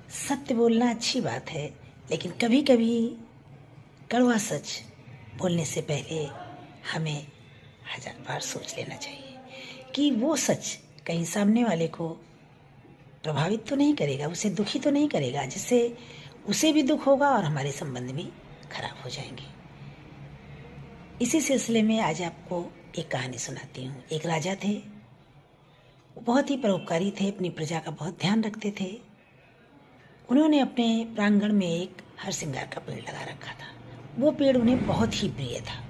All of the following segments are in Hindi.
सत्य बोलना अच्छी बात है, लेकिन कभी कभी कड़वा सच बोलने से पहले हमें 1000 बार सोच लेना चाहिए कि वो सच कहीं सामने वाले को प्रभावित तो नहीं करेगा, उसे दुखी तो नहीं करेगा, जिससे उसे भी दुख होगा और हमारे संबंध भी खराब हो जाएंगे। इसी सिलसिले में आज आपको एक कहानी सुनाती हूँ। एक राजा थे, वो बहुत ही परोपकारी थे, अपनी प्रजा का बहुत ध्यान रखते थे। उन्होंने अपने प्रांगण में एक हरसिंगार का पेड़ लगा रखा था। वो पेड़ उन्हें बहुत ही प्रिय था।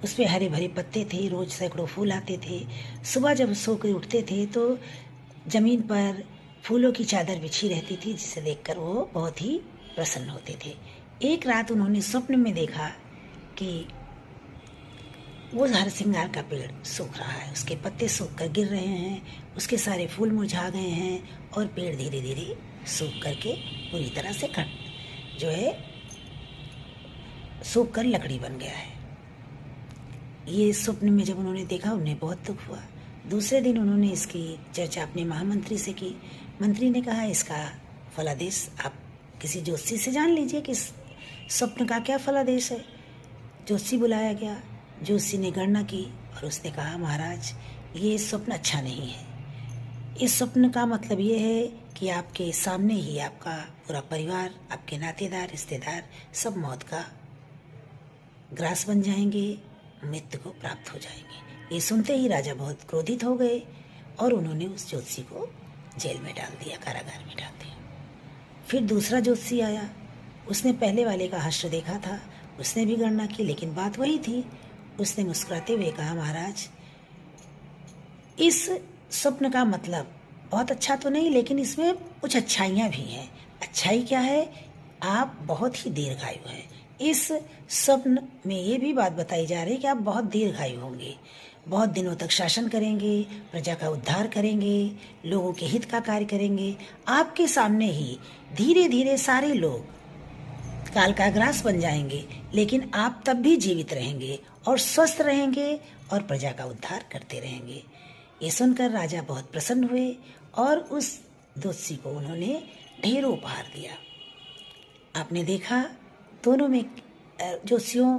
उस पर हरे भरे पत्ते थे, रोज सैकड़ों फूल आते थे। सुबह जब सो कर उठते थे तो जमीन पर फूलों की चादर बिछी रहती थी, जिसे देखकर वो बहुत ही प्रसन्न होते थे। एक रात उन्होंने स्वप्न में देखा कि वो हरसिंगार का पेड़ सूख रहा है, उसके पत्ते सूख कर गिर रहे हैं, उसके सारे फूल मुरझा गए हैं और पेड़ धीरे धीरे सूख करके पूरी तरह से सूख कर लकड़ी बन गया है। ये स्वप्न में जब उन्होंने देखा, उन्हें बहुत दुख हुआ। दूसरे दिन उन्होंने इसकी चर्चा अपने महामंत्री से की। मंत्री ने कहा, इसका फलादेश आप किसी ज्योतिषी से जान लीजिए कि इस स्वप्न का क्या फलादेश है। ज्योतिषी बुलाया गया। ज्योतिषी ने गणना की और उसने कहा, महाराज ये स्वप्न अच्छा नहीं है। इस स्वप्न का मतलब ये है कि आपके सामने ही आपका पूरा परिवार, आपके नातेदार, रिश्तेदार सब मौत का ग्रास बन जाएंगे, मृत्यु को प्राप्त हो जाएंगे। ये सुनते ही राजा बहुत क्रोधित हो गए और उन्होंने उस ज्योतिषी को जेल में डाल दिया, कारागार में डाल दिया। फिर दूसरा ज्योतिषी आया। उसने पहले वाले का हश्र देखा था, उसने भी गणना की, लेकिन बात वही थी। उसने मुस्कुराते हुए कहा, महाराज इस स्वप्न का मतलब बहुत अच्छा तो नहीं, लेकिन इसमें कुछ अच्छाइयाँ भी हैं। अच्छाई क्या है? आप बहुत ही दीर्घायु हैं। इस स्वप्न में ये भी बात बताई जा रही है कि आप बहुत दीर्घायु होंगे, बहुत दिनों तक शासन करेंगे, प्रजा का उद्धार करेंगे, लोगों के हित का कार्य करेंगे। आपके सामने ही धीरे धीरे सारे लोग काल का ग्रास बन जाएंगे, लेकिन आप तब भी जीवित रहेंगे और स्वस्थ रहेंगे और प्रजा का उद्धार करते रहेंगे। ये सुनकर राजा बहुत प्रसन्न हुए और उस ज्योतिषी को उन्होंने ढेरों उपहार दिया। आपने देखा दोनों में ज्योतिषियों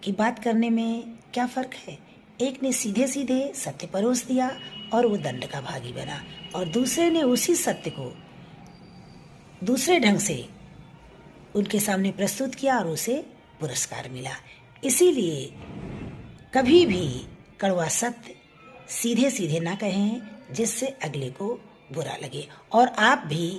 की बात करने में क्या फर्क है। एक ने सीधे सीधे सत्य परोस दिया और वो दंड का भागी बना, और दूसरे ने उसी सत्य को दूसरे ढंग से उनके सामने प्रस्तुत किया और उसे पुरस्कार मिला। इसीलिए कभी भी कड़वा सत्य सीधे सीधे ना कहें, जिससे अगले को बुरा लगे। और आप भी